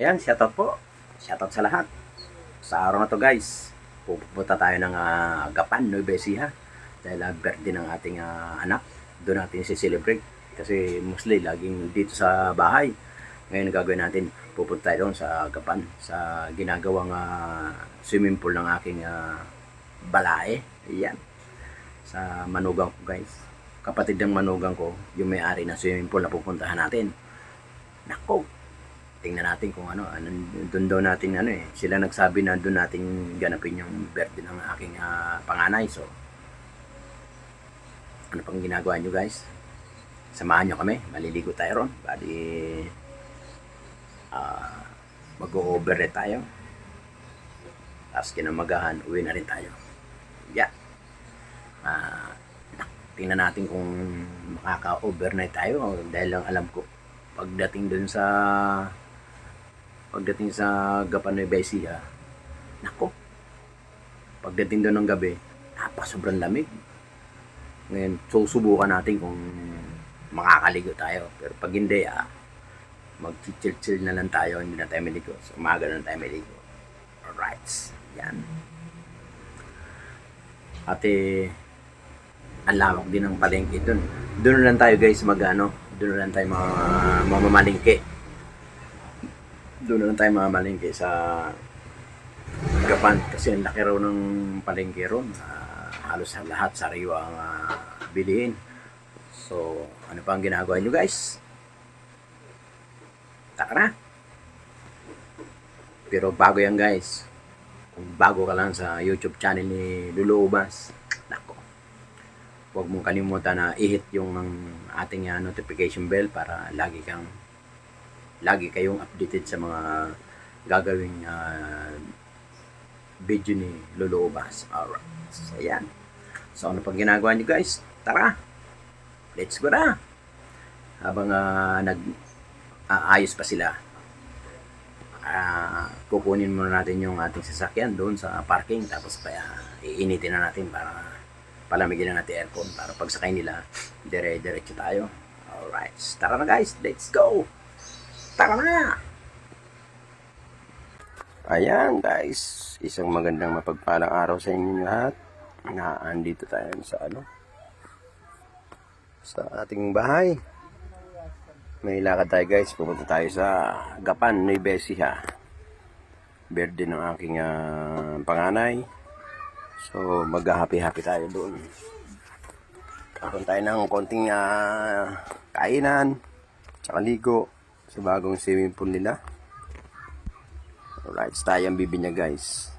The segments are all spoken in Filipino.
Ayan, shoutout po. Shoutout sa lahat. Sa araw na to guys, pupunta tayo ng Gapan, Nueva Ecija. Dahil birthday ng ating anak. Doon natin si-celebrate. Kasi mostly laging dito sa bahay. Ngayon gagawin natin, pupunta tayo doon sa Gapan. Sa ginagawang swimming pool ng aking balae. Ayan. Sa manugang ko guys. Kapatid ng manugang ko, yung may-ari ng swimming pool na pupuntahan natin. Nako, tingnan natin kung doon daw natin sila nagsabi na doon natin ganapin yung birthday ng aking panganay. So, ano pang ginagawa nyo guys? Samahan nyo kami, maliligo tayo ron. Bali, mag-overnight tayo. Tapos kinamagahan, uwi na rin tayo. Yeah. Tingnan natin kung makaka-overnight tayo. Dahil lang alam ko, pagdating sa Gapan Nueva Ecija, nako, pagdating doon ng gabi, sobrang lamig. Ngayon, susubukan natin kung makakaligo tayo. Pero pag hindi, mag-chill-chill na lang tayo, hindi na tayo maligo. So, umaga na tayo maligo. Alright, yan. Ate, ang lawak din ng palengke doon. Doon lang tayo guys doon lang tayo mamamalingke. Doon lang tayo mamamalingke sa Gapan kasi ang laki raw ng palengke ron. Halos lahat sariwa ang bilihin. So, ano pa ang ginagawa nyo guys? Taka na. Pero bago yan guys, kung bago ka lang sa YouTube channel ni Lolo Ubas, nako, huwag mong kalimutan na i-hit yung ating notification bell para lagi kayong updated sa mga gagawing video ni Lolo Ubas. Alright. So, ayan. So, ano pang ginagawa nyo guys? Tara! Let's go na! Habang nag-aayos pa sila, kukunin muna natin yung ating sasakyan doon sa parking. Tapos iinitin na natin para palamigin na natin aircon para pagsakay nila, diretso tayo. Alright. Tara na guys! Let's go! Tara na! Ayan guys, isang magandang mapagpalang araw sa inyo lahat. Andito tayo sa ating bahay. May lakad tayo guys, pupunta tayo sa Gapan, Nueva Ecija. Birthday ng aking panganay. So mag-happy-happy tayo doon. Karoon tayo ng konting kainan, tsaka ligo sa bagong swimming pool nila. Alright, tayo ang bibi niya guys.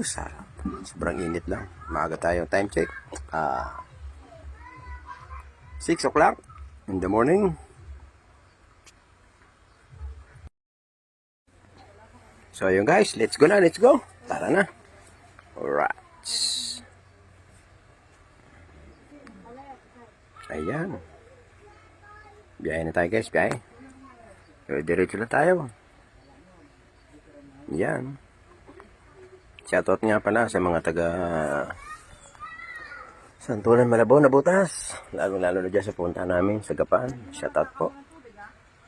Sarap. Sobrang init lang. Maaga tayo. Time check. 6 o'clock in the morning. So yun guys, let's go na, let's go. Tara na. Alright. Ayan. Biyahe na tayo guys, biyahe. Diretso na tayo. Yan. Shoutout nga pala sa mga taga Santulan, Malabon na butas. Lalo na dyan sa punta namin sa Gapan. Shoutout po.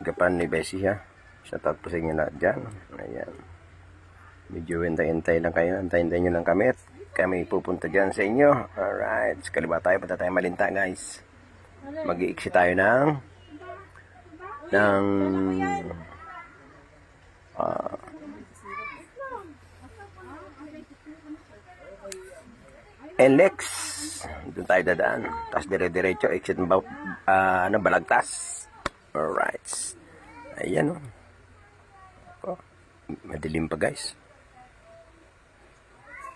Gapan Nueva Ecija. Shoutout po sa inyo lahat dyan. Ayan. Medyo hintay-hintay lang kayo. Hintay-hintay nyo lang kami. Kami pupunta dyan sa inyo. Alright. Kaliba tayo. Punta tayo Malinta guys. Mag-i-exit tayo ng NLEX. Doon tayo dadaan. Tapos dire-diretso exit Balagtas. Alright. Ayan o. Madilim pa guys.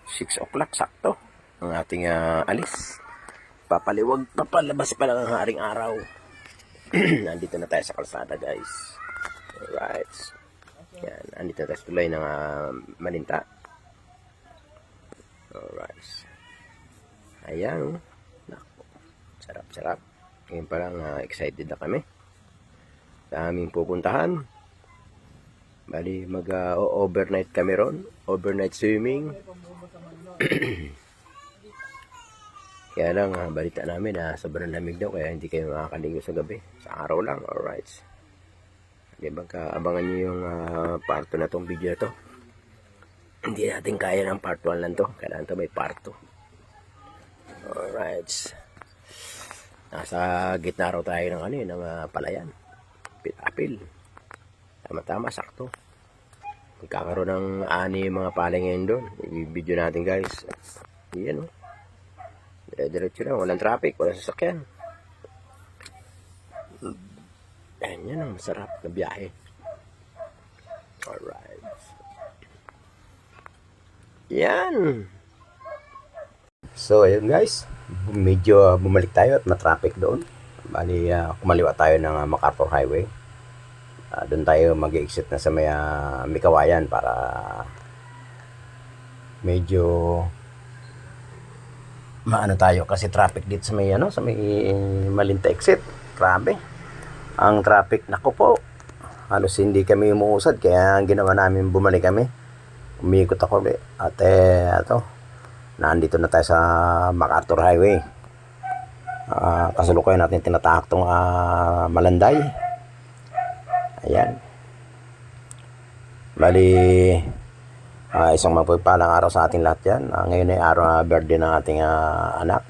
6 o'clock sakto ang ating alis. Papalabas pa lang ang haring araw. Nandito na tayo sa kalsada guys. Alright. Yan, nandito na tayo sa tulay ng Malinta. Alright. Ayan. Naku. Sarap. Ngayon pa lang excited na kami sa aming pupuntahan. Bali mag-overnight kami ron. Overnight swimming. Kaya lang, balita namin na sobrang lamig daw, kaya hindi kayo makakaligo sa gabi. Sa araw lang, alright. Di ba abangan nyo yung part 2 na tong video na to. Hindi natin kaya ng part 1 lang to. Kailangan to may part 2. Alright. Nasa gitna raw tayo ng ng palayan. Apil. Tama-tama, sakto. Magkakaroon ng ani mga palay ngayon doon. I-video natin guys. Yan o. Dire-diretso lang. Walang traffic. Walang sasakyan. Ayan yan ang masarap na biyahe. Alright. Yan. So ayun guys. Medyo bumalik tayo at na-traffic doon. Bali kumaliwa tayo ng MacArthur Highway. Doon tayo mag-exit na sa may Mikawayan para medyo maano tayo kasi traffic dito sa may sa may Malinta exit. Grabe. Ang traffic nako po. Halos hindi kami umuusad kaya ang ginawa namin bumalik kami. Umiikot ako ulit. At nandito na tayo sa MacArthur Highway. Kasalukuyan natin tinatahak tong Malanday. Ayan. Bali, isang mapagpalang araw sa ating lahat yan. Ngayon ay araw na birthday ng ating anak,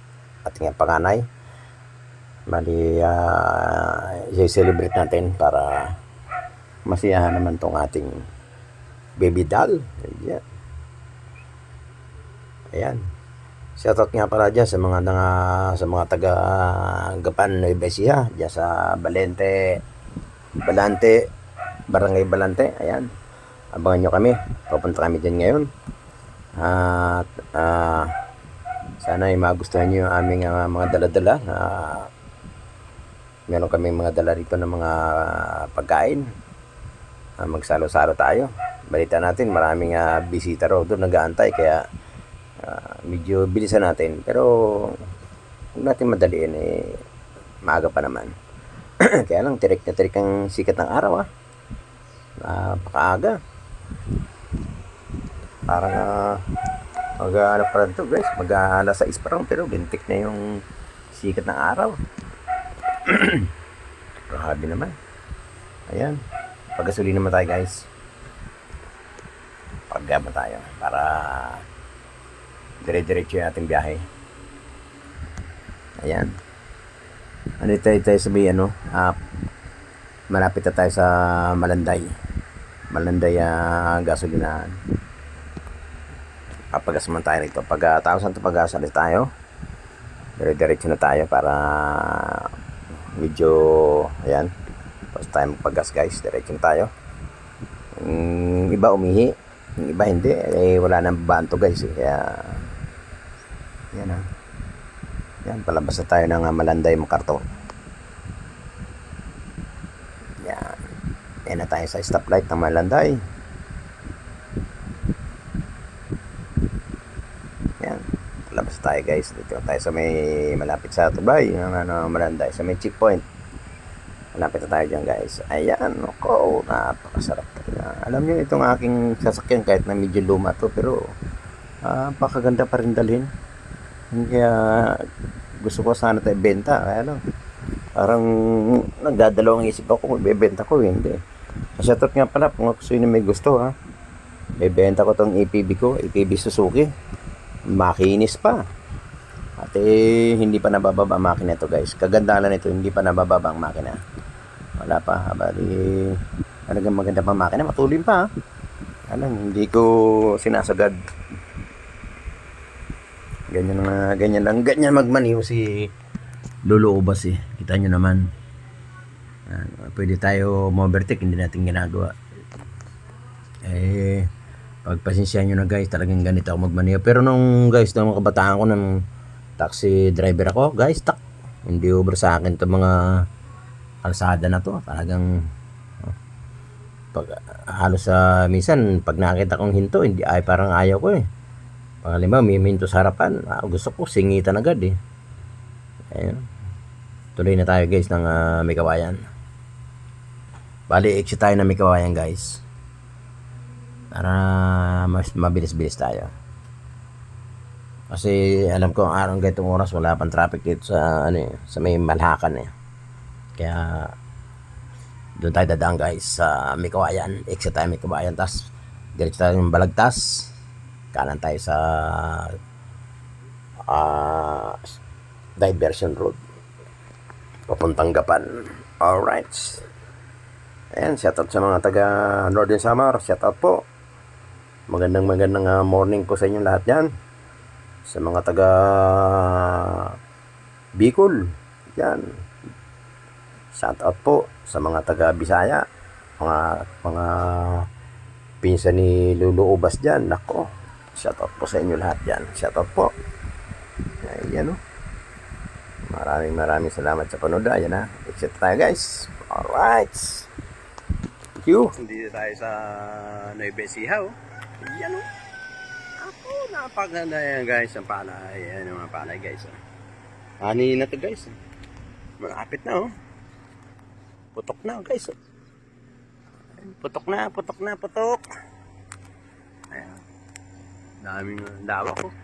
ating panganay. Bali, i-celebrate natin para masiyahan naman tong ating baby doll. Ayan. Ayan. Shoutout nga pala dyan sa mga taga Gapan, Nueva Ecija, dyan sa Balante, Barangay Balante. Ayan. Abangan nyo kami. Pupunta kami dyan ngayon. At sana ay magustuhan nyo yung aming mga dala-dala. Meron kami mga dala rito ng mga pagkain. Magsalo-salo tayo. Balita natin maraming bisita raw doon nag-aantay kaya medyo bilisan natin. Pero huwag natin madaliin maaga pa naman. Kaya lang tirik na tirik ang sikat ng araw napakaaga. Parang mag-ano pa rin to guys, mag-alas 6 pa rin pero lintik na yung sikat ng araw. Grabe naman. Ayan, pag-gasolina naman tayo guys. Pag-gaba tayo para dire-diretso yung ating biyahe. Ayan. Ano tayo sabi malapit na tayo sa Malanday gasolinahan. Papagas man tayo nito pag tapos ang pag-asalis tayo dire-diretso na tayo para medyo ayan tapos tayo magpagas guys. Diretso na tayo. Iba umihi, yung iba hindi wala nang babaan to guys kaya yan yan, palabas na tayo ng Malanday MacArthur. Yan. Yan na tayo sa stoplight ng Malanday. Yan. Palabas na tayo guys. Dito tayo sa may malapit sa Tubay ng Malanday. Sa may checkpoint. Malapit na tayo dyan guys. Ayan. Ako. Napakasarap talaga. Alam nyo itong aking sasakyan kahit na medyo luma to pero pakaganda pa rin dalhin. Kaya gusto ko sana tayo benta. Kaya lang parang nagdadalawang isip ako kung bebenta ko hindi. Shoutout nga pala kung gusto nyo may gusto bebenta ko tong APB ko, APB Suzuki. Makinis pa. At hindi pa nabababa ang makina to guys. Kagandahan nito, hindi pa nabababa ang makina. Wala pa. Bali talagang maganda pa makina. Matulim pa hindi ko sinasagad. Ganyan magmaniw si Lolo Ubas Kita nyo naman. Pwede tayo ma-overtake, hindi natin ginagawa. Pagpasensya nyo na guys, talagang ganito ako magmaniw. Pero nung guys, nung kabataan ko ng taxi driver ako, guys, hindi over sa akin to mga kalsada na to. Talagang halos minsan pag nakita kong hinto, hindi parang ayaw ko Pangalima, may minto sa harapan. Gusto ko singitan agad Ayun. Tuloy na tayo guys ng Mikawayan. Bali, exit tayo ng Mikawayan guys. Para mas mabilis-bilis tayo. Kasi alam ko ang araw ganitong oras wala pang traffic dito sa sa may Malhakan Kaya Doon tayo dadaan guys sa Mikawayan. Exit tayo Mikawayan. Tapos diretso tayo ng Balagtas. Kanan tayo sa ah, Diversion Road. Papuntang Gapan. Alright. Ayan, shoutout sa mga taga Northern Samar. Shoutout po. Magandang morning po sa inyo lahat yan. Sa mga taga Bicol. Yan. Shoutout po sa mga taga Bisaya. Mga pinsan ni Lulu Ubas dyan. Nako. Shoutout po sa inyo lahat dyan. Shoutout po. Ayan o. Maraming salamat sa panood. Ayan na. Exit tayo guys. Alright. Thank you. Dito tayo sa Nueva Ecija. Ayan o. Ako, napaganda yan guys. Ang palay. Ayan ang mga palay guys. Ani na to guys. Malapit na oh. Putok na guys. Putok na. Ayan. Daming lawak oh.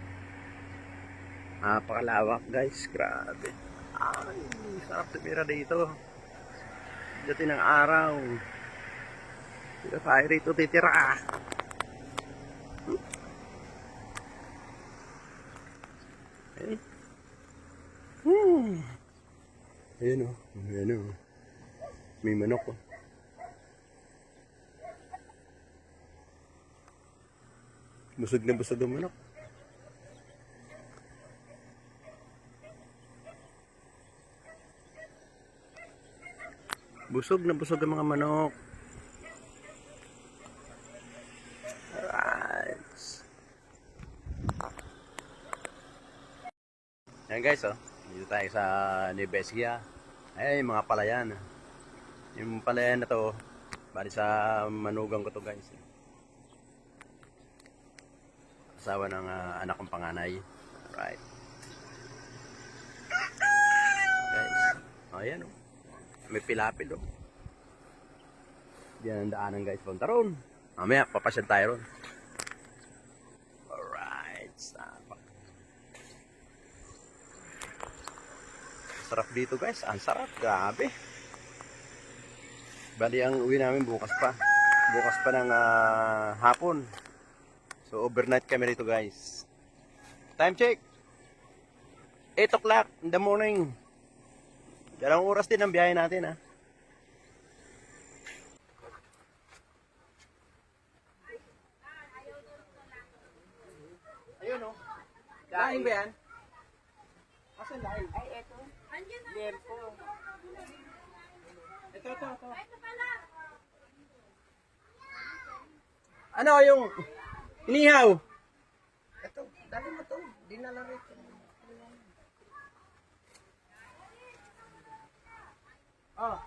Napakalawak guys. Grabe. Ay, sarap tumira dito. Dati ng araw. Dito tayo rito titira. Okay. Ayan o. May manok o. Busog na busog ang manok. Busog na busog ang mga manok. Alright. Ayan guys oh. Dito tayo sa Nueva Ecija. Ay, mga palayan. Yung palayan na to, bali sa manugang ko to guys. Asawa ng anak kong panganay. Alright. Guys. Ayan oh. May pilapil oh. Diyan ang daanan guys. Punta ron. Mamaya, papasyal tayo ron. Alright. Sarap dito guys. Ang sarap. Grabe. Bali ang uwi namin bukas pa. Bukas pa ng hapon. So overnight kami rito guys. Time check. 8 o'clock in the morning. 2 oras din ang biyahe natin ha. Ayun o. Laing ba yan? Asan laing? Ay, eto. Lempo. Ito. Ano yung inihaw? Ito, dali mo to. Dinala rito. Oh.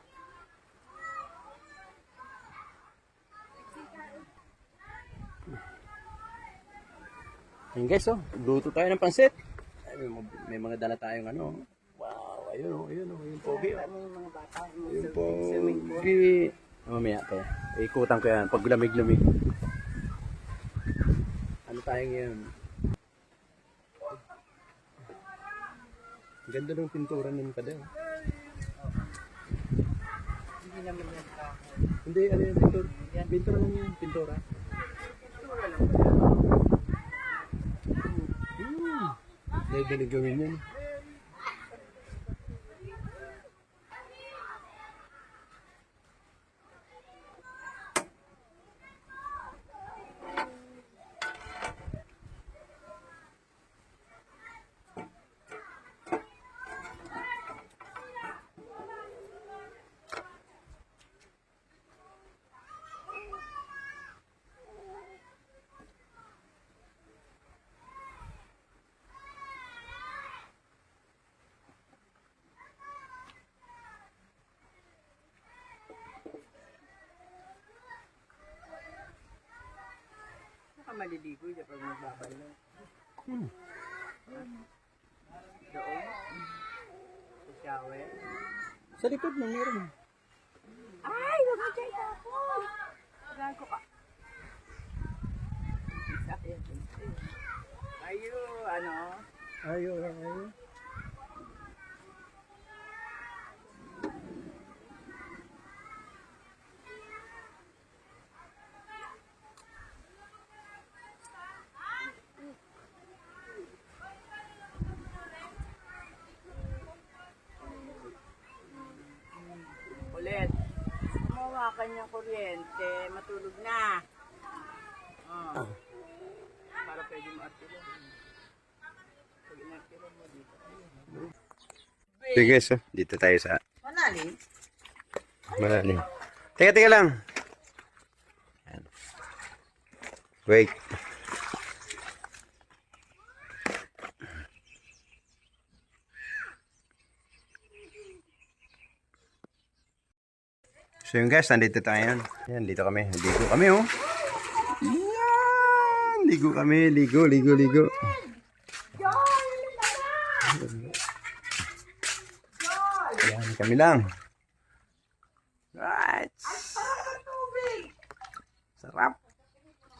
Ayun guys, oh, luto tayo ng pansit. Ay, may mga dala tayong ano. Wow, ayun, yung pogi. Yung pogi. Mamaya to. Ikutan ko yan, pag lamig-lamig. Ano tayo ngayon? Ang ganda ng pintura nun pa daw. Hindi naman yan ka. Hindi, ano yung pintura? Pintura lang yun, pintura. Pintura lang ba yan? Dahil gawin yan. Maliligo siya pag magbabalo. Doon. Sa shower. Sa likod na meron. Ay, wag mo dyan tapon. Gago ka. Ayo, ano? Ayo. kanyang kuryente, matulog na. Oh. Para pwede ma-activate. Pag in-activate mo dito. Okay guys, dito tayo sa Manali? Malalim. Teka lang. Yan. Wait. So yun guys, nandito tayo. Yan, dito kami. Ligo kami oh. Yan, ligo kami. Ligo. Yan, kami lang. Right. Sarap.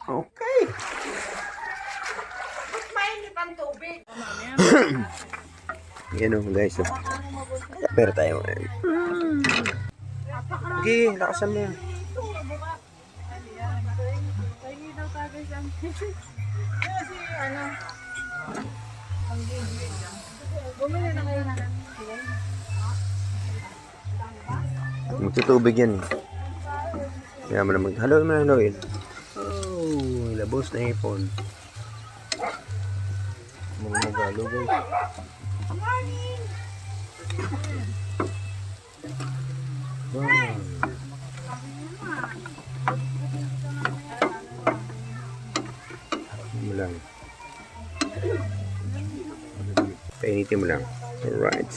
Okay. Mas mainit ang tubig. Yan o guys. Pero tayo. Okay, lakasan mo. Magtutubig yan eh. Kaya mo na maghalo mo na haloin. Oh, labos na ipon. Magalo guys. Wow. Mo lang. Painitin mo lang. Alright.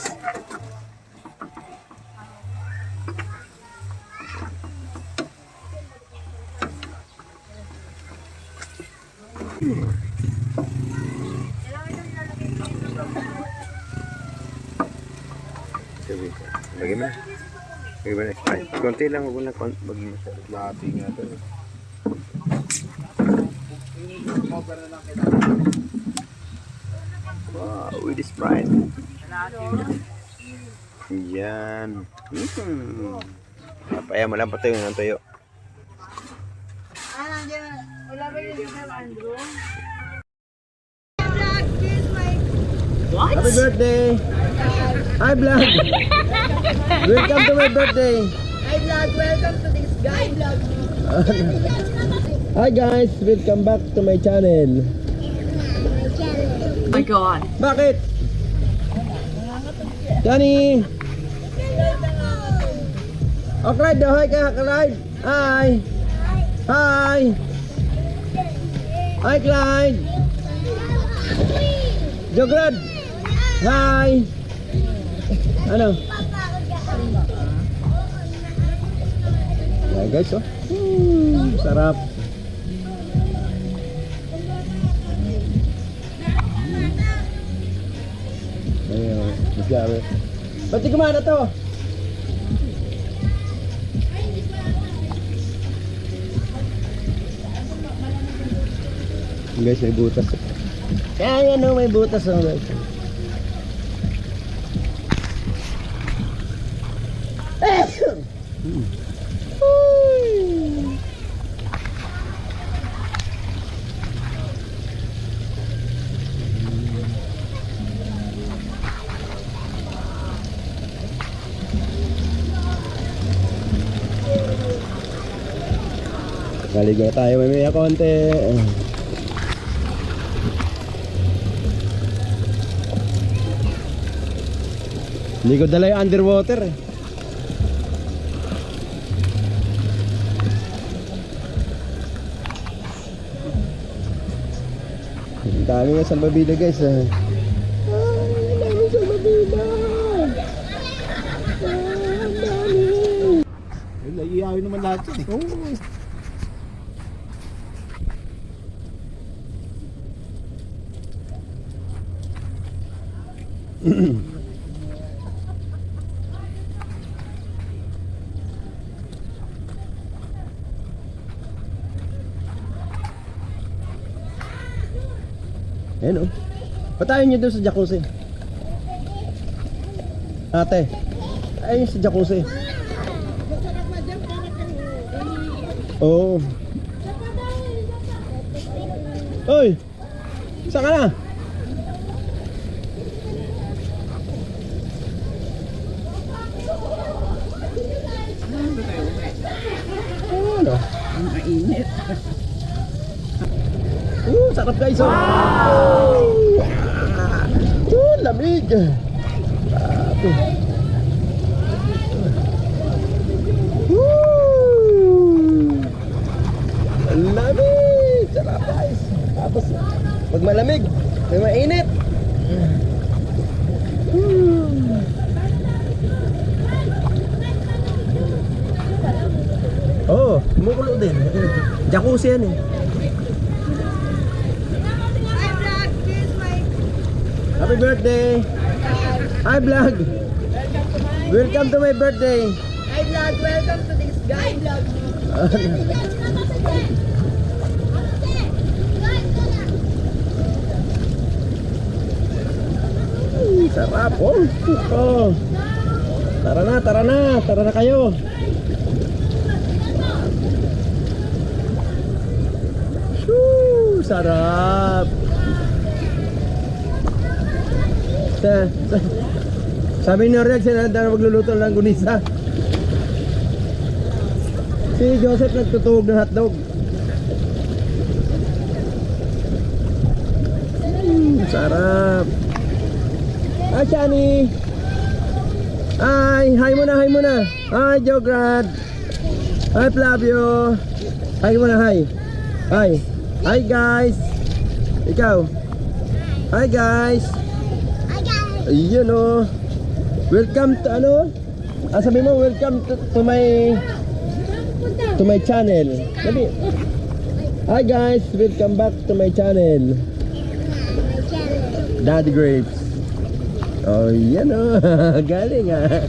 Bagaimana? Bagaimana? Ay, konti lang, huwag na bagaimana. Lati nga ito. Wow, with this pride. Yan. Papaya mo lang patayo ng tayo. Nandiyan. Wala ba yung Andrew? Happy birthday! Hi vlog! Welcome to my birthday! Hi vlog, welcome to this guy vlog. Hi guys! Welcome back to my channel. Oh my God. Bakit? Johnny! Oh, Clyde daw! Hi ka, Clyde! Hi! Hi! Hi, Clyde! Jograd! Hi! Ano? Yeah, guys, oh. Sarap. Ayun, masyabi. Ba't di kumana to? Guys, may butas. Kaya yan, oh, may butas, oh, guys. Naligo na tayo, may konti. Ligo dala yung underwater eh. Ang dami nga salbabida guys eh. Ay, ang dami salbabida. Ang dami. Iiyawin naman lahat yan eh. Oo. Ayan o. Patayin nyo doon sa jacuzzi. Ate. Ayun sa jacuzzi. Oo. Hoy! Saan ka na? naman oh. Mainit. Sarap guys oh. Lamig. Grabe. Ang lamig. Sarap guys. Tapos pag malamig, may mainit. Oh, kumukulo din. Jacuzzi yan eh. Happy birthday! Hi vlog! Welcome to my birthday! Hi vlog, welcome to this guy vlog. Sarap oh! Oh! Tara na, tara na! Tara na kayo! Shoo! Sarap! Sabi ni Rex, na magluluto ng gunisa. Si Joseph nagtutuhog ng hotdog. Sarap. Hi, Shani. Hi muna, hi muna. Hi, Jograd. Hi, Flavio. Hi muna, hi. Hi. Hi, guys. Ikaw. Hi, guys. Ayun oh. Welcome to ano? Sabi mo welcome to my channel. Sabi. Hi guys, welcome back to my channel. Daddy Grapes. Oh, yan oh. Galing ah.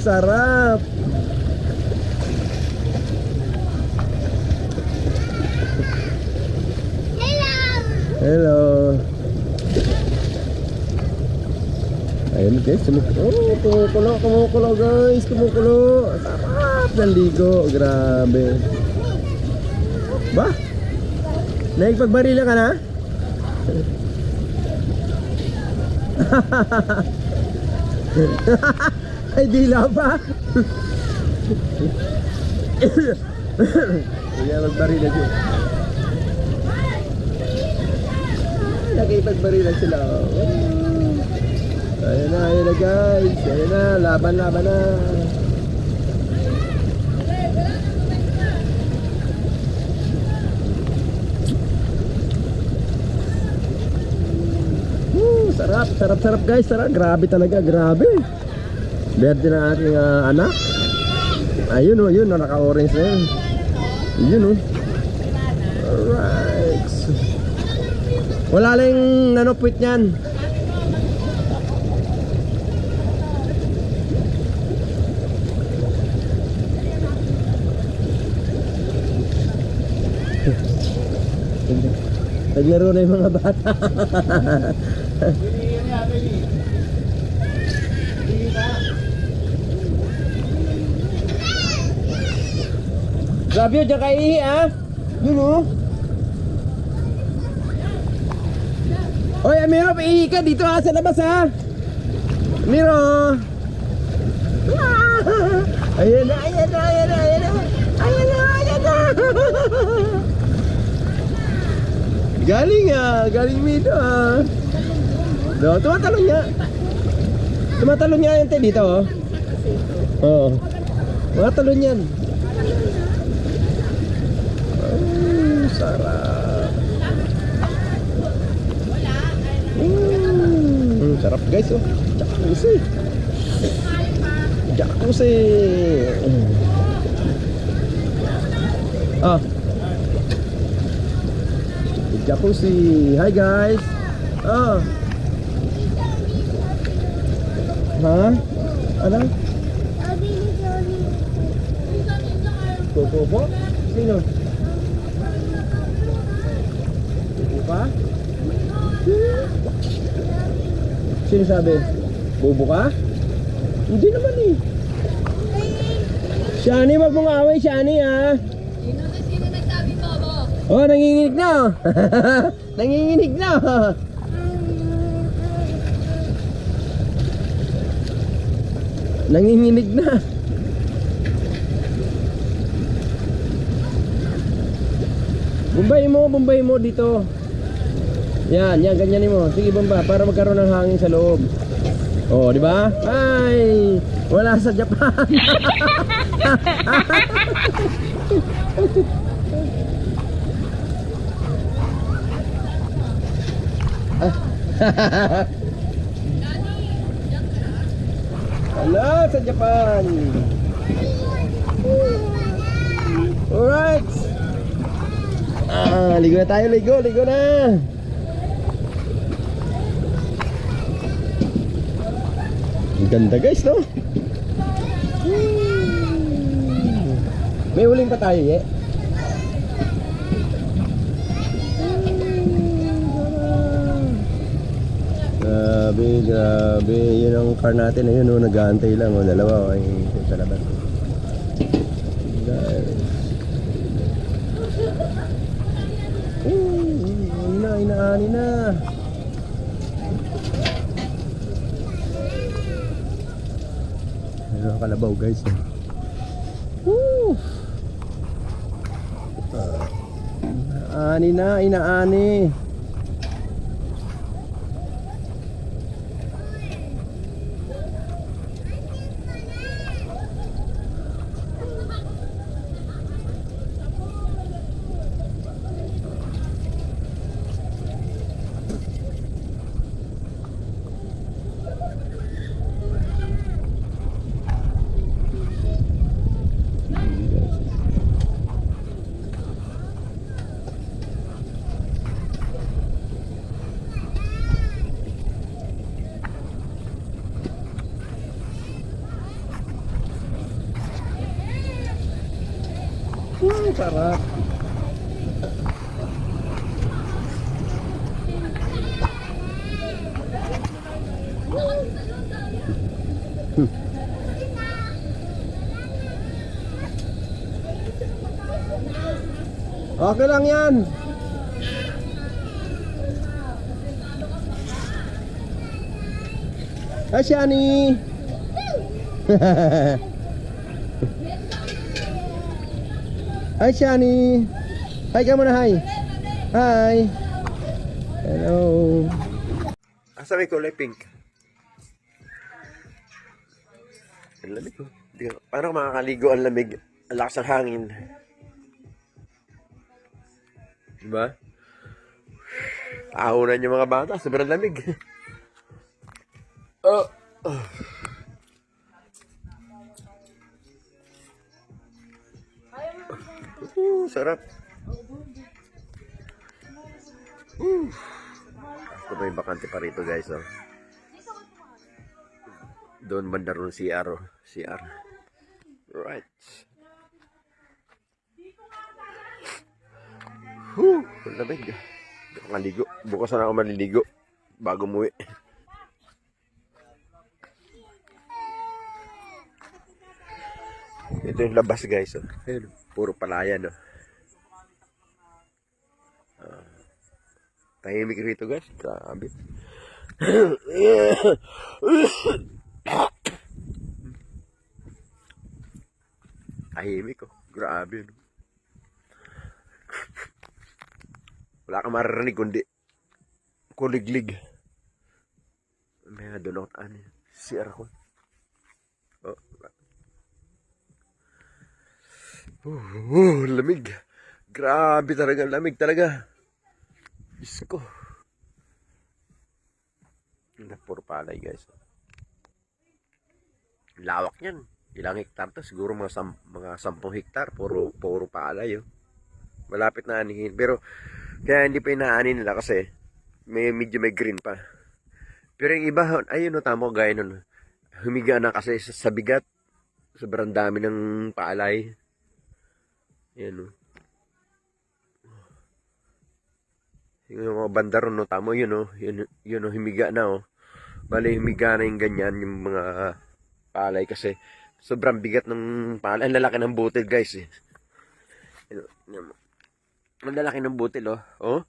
Sarap. Hello. Ayun guys, kumukulo guys, kumukulo. Sarap ng ligo, grabe. Ba? Naipagbarila ka na? Ay dila pa. Kaya magbarila siya. Nakipagbarila sila. Ayan na guys. Ayan na, laban na. Sarap guys. Sarap, grabe talaga, grabe. Berde ng ating anak. Ayun oh, yun, naka-orange na yun. Yun oh. Alright. Wala lang nanopwit niyan. Naglaro na yung mga bata. Grabe yun, dyan kayo ihi ah. Yun oh. Oy, Amiro, paihi ka dito ha, sa labas ha. Amiro. Ayan na. Galing dito ha. Do, tumatalon niya yan dito oh. Oo. Tumatalon yan. Sarap. Sarap guys oh. Jacuzzi. Jacuzzi. Hi guys. Ha? Ano? Popo? Sino? Popo pa? Sino sabi? Bobo ka? Hindi naman eh. Shani, wag mong away, Shani ha. Sino nagsabi bobo? Oh, nanginginig na. Nanginginig na. Nanginginig na. Bumbay mo dito. Yan, ganyanin mo. Sige, bomba para magkaroon ng hangin sa loob. Oh, di ba? Ay, wala sa Japan. Wala sa Japan. Alright. Ligo na tayo, ligo na. Ang ganda guys, no? May huling pa tayo, eh. Grabe. Yun ang car natin. Ayun, oh, nag-aantay lang. Oh, dalawa. Ay, sa labas. Guys. Inaani na. Ayun ang kalabaw, guys. Woo! Inaani. Sarap. Okay lang yan. Hi, Shani. Hi, Shani. Hi ka muna, hi. Hi. Hello. Asa may kulay pink? Ang lamig, oh. Paano makakaligo ang lamig? Ang lakas ng hangin. Diba? Ahunan yung mga bata. Sobrang lamig. Oh. Sarap. Ito ba yung bakante pa rito, guys, oh. Doon banda ron CR, oh. CR. Right. Lamig. Hindi ako maligo. Bukas na ako maliligo bago umuwi. Ito yung labas, guys, oh. Ayun, puro palayan, oh. Tahimik rito, guys. Grabe. Tahimik, oh. Grabe, no? Wala kang maririnig kundi kuliglig. May doon ako CR ko. Lamig. Grabe talaga, lamig talaga. Diyos ko. Puro palay, guys. Lawak yan. Ilang hektar to? Siguro mga 10 hektar. Puro palay, oh. Malapit na anihin. Pero, kaya hindi pa inaanin nila kasi medyo may green pa. Pero yung iba, ayun, no, tamo gaya nun. Humiga na kasi sa bigat. Sobrang dami ng palay. Yan, no. Yung mga banda ron, no, tamo yun, no. Yun, no, humiga na, oh. Bale, humiga na yung ganyan, yung mga palay kasi sobrang bigat ng palay. Ang lalaki ng butil, guys, eh. Yun. Ang lalaki ng butil, oh. Oh.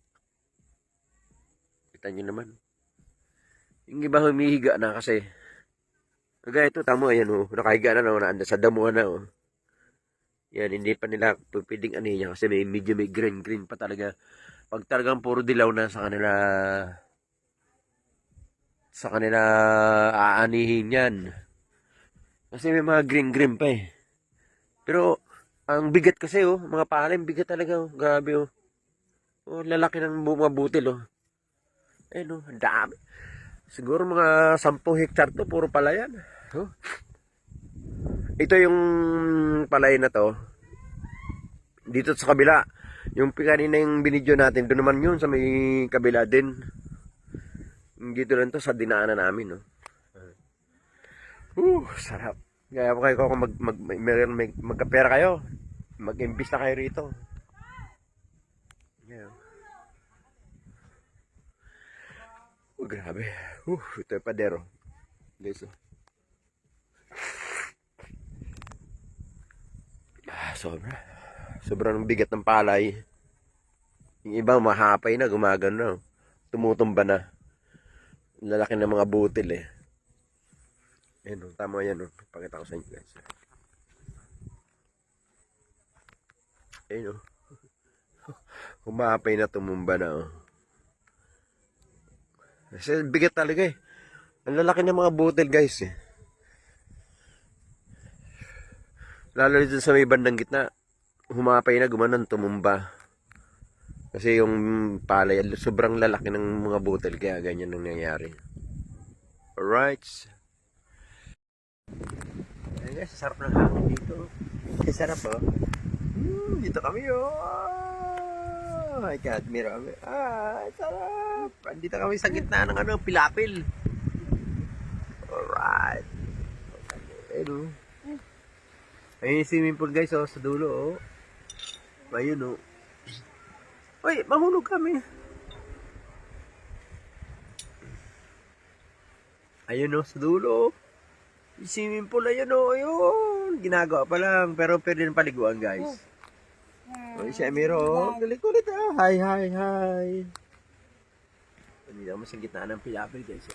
Kita nyo naman. Yung iba humihiga na kasi Kagaya ito, tamo, ayan oh. Nakahiga na, no, naanda sa damuhan na oh. Yan, hindi pa nila pwedeng ano yan kasi medyo may green pa talaga. Pag talagang puro dilaw na sa kanila aanihin yan. Kasi may mga green pa eh. Pero, ang bigat kasi oh, mga palay, bigat talaga oh. Grabe oh. Oh, lalaki ng mga butil oh. Ayun oh, ang dami. Siguro mga 10 hektar to, puro palayan. Oh. Ito yung palay na to. Dito sa kabila. Yung kanina yung binidyo natin, doon naman yun sa may kabila din. Dito lang to sa dinaanan namin. No? Sarap. Kaya po kayo kung magkapera kayo, mag-imbis na kayo rito. Yeah. Grabe. Ito yung padero. Guys, oh. Sobrang bigat ng palay. Yung iba mahapay na, gumagano na. Tumutumba na. Lalaki ng mga butil eh. Ayan, tama yan. Pakita ko sa inyo guys. Ayan. Humapay na, tumumba na. Kasi bigat talaga eh. Ang lalaki ng mga butil guys eh. Lalo dito sa may bandang gitna, humapay na, gumanon, tumumba. Kasi yung palay, sobrang lalaki ng mga butil, kaya ganyan ang nangyayari. Alright. Ayan guys, sarap ng hangin dito. Sarap oh. Dito kami oh. Ay, kadmiro kami. Sarap. Dito kami sa gitna ng pilapil. Alright. Ayun oh. Ayun yung swimming pool guys, oh, sa dulo, oh. Ayun, oh. Uy, mahulog kami. Ayun, oh, sa dulo, oh. Yung swimming pool, ayun, oh, ayun. Ginagawa pa lang, pero pwede rin paliguan, guys. Uy, si Amiro, oh. Kulit-kulit, ah. Hi. Hindi naman sa gitna ng pilapil, guys.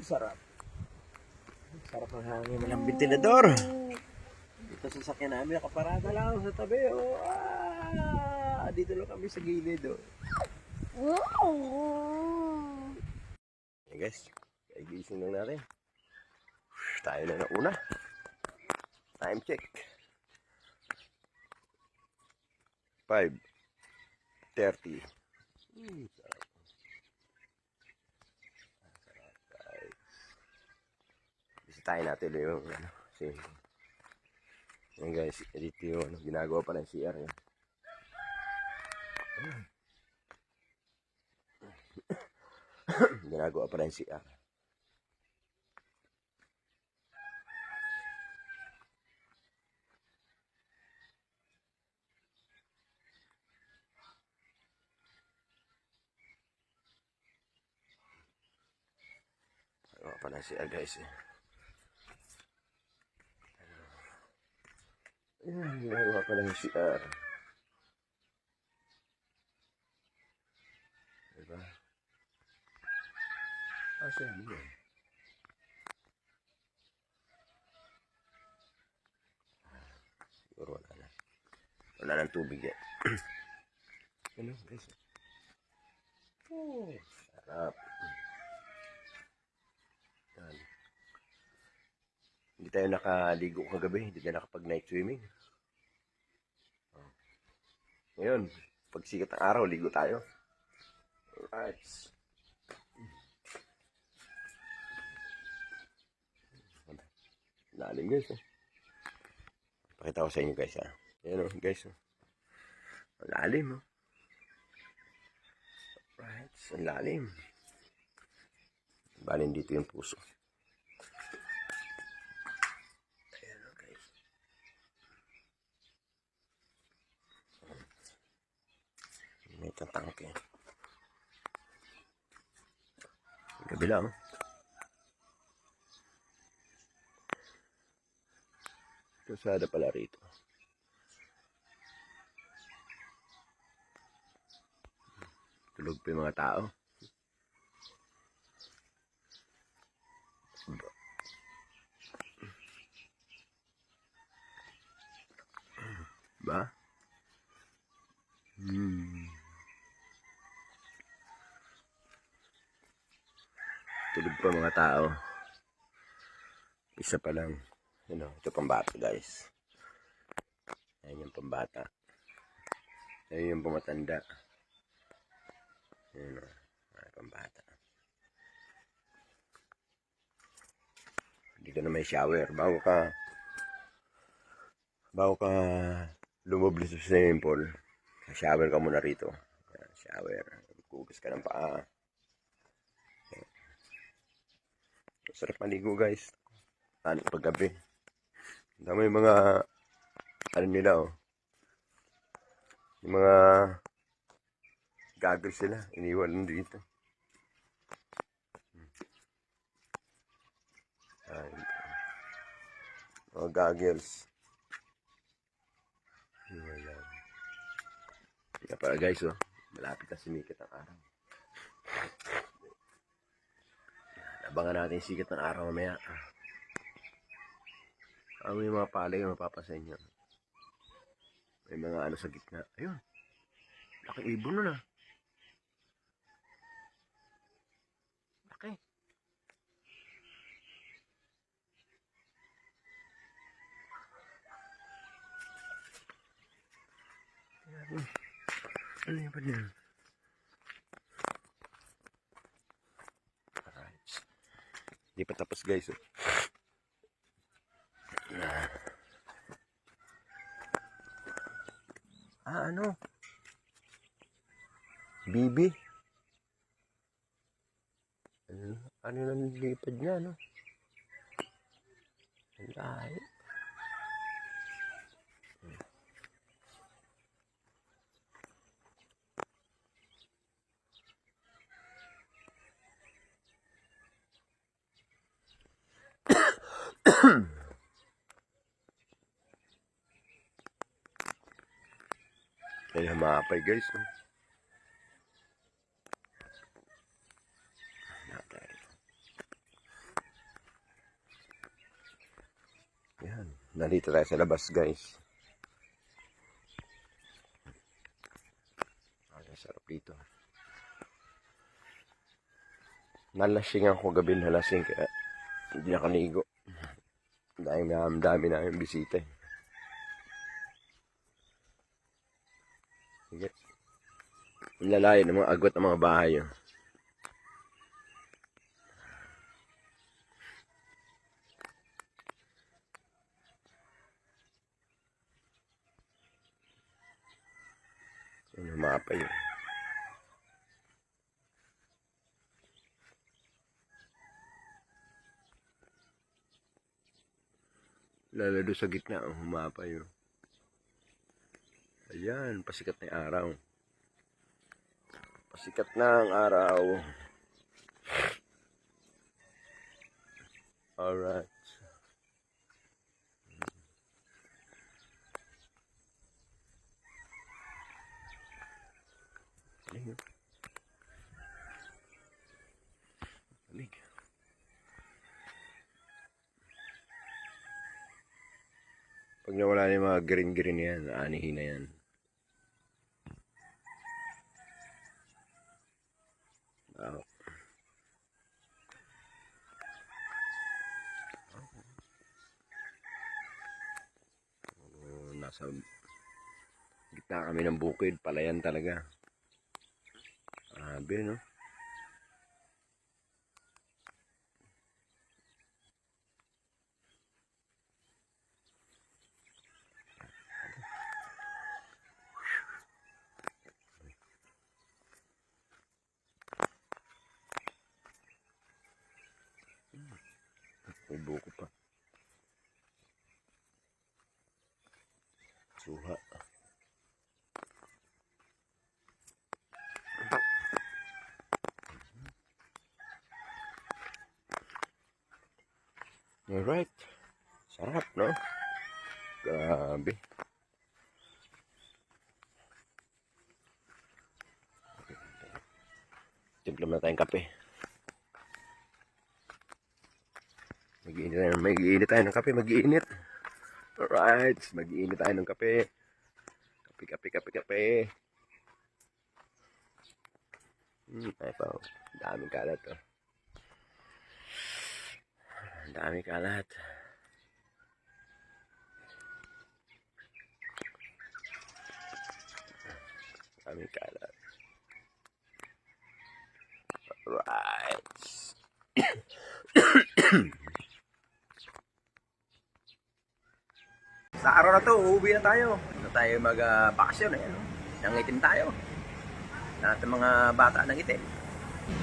Sarap. Sarap ng hangin, walang ventilador. Dito sa sakyan namin, nakaparada lang sa tabi. Dito lang kami sa gilid. Hey guys, gising lang natin. Tayo na nauna. Time check. 5:30. Sarap. Guys. Bisitahin natin yung Ayan guys, dito yung ginagawa pa ng CR yan. Ginagawa pa ng CR. Ginagawa pa ng CR guys eh. Ayan, ginagawa pa lang yung CR. Diba? Siya yun. Siguro wala na. Wala nang tubig yan. Ano guys? Sarap. Yan. Hindi tayo nakaligo kagabi. Hindi tayo nakapag night swimming. Ngayon, pag sikat ng araw, ligo tayo. Alright. Lalim guys. Pakita ko sa inyo guys. Ayan guys. Lalim. Alright. Ang lalim. Balin dito yung puso. May tatangke. Kabila oh. Kasada pala rito. Tulog pa yung mga tao. po mga tao. Isa pa lang. Ito pambata guys. Ayan yung pambata. Ayan yung pumatanda. Ayan o. Pambata. Dito na may shower. Bago ka lumubli sa swimming pool, shower ka muna rito. Ayan, shower. Kugas ka ng paa. Sarap maligo guys. Paggabi. Dami yung mga nila yung mga goggles sila. Iniwan lang dito. Mga goggles. Iniwan lang. Kaya pala guys malapit na sumikat ang araw. Abangan natin yung sikat ng araw mamaya. May mga palay na mapapasain nyo. May mga sa gitna. Ayun. Laking ibon nun Laki. Ano yung pa niyan? Alright. Hindi pa tapos guys. Bibi. Ano lang lipad niya, Ang layo. Ay, hamapay guys. Yan. Nandito tayo sa labas guys. Ang sarap dito. Nalasing ako gabi, nalasing kaya hindi nakaligo. Dami na yung bisita. Sige. Ang lalayo ng mga agwat ng mga bahay. Ano mapa yun. Lalado sa gitna ang humapa yun. Ayan, pasikat na yung araw. Pasikat na ang araw. Alright. Alig. Alig. Pag nawala na yung mga green yan, aanihin na yan. Nasa gitna kami ng bukid, palayan talaga. Grabe, no? May buko pa. Suha. Alright. Sarap, no? Grabe. Timpla na tayong kape. Mag-iinit tayo ng kape, mag-iinit. Alright, mag-iinit tayo ng kape. Kape. Ay pa, daming kalat, Dami kalat. Dami kalat. Right. Sa araw na to, uuwi na tayo. Ito tayo mag-bakasyon. Ayan, no? Nangitim tayo. Lahat ng mga bata ng itim.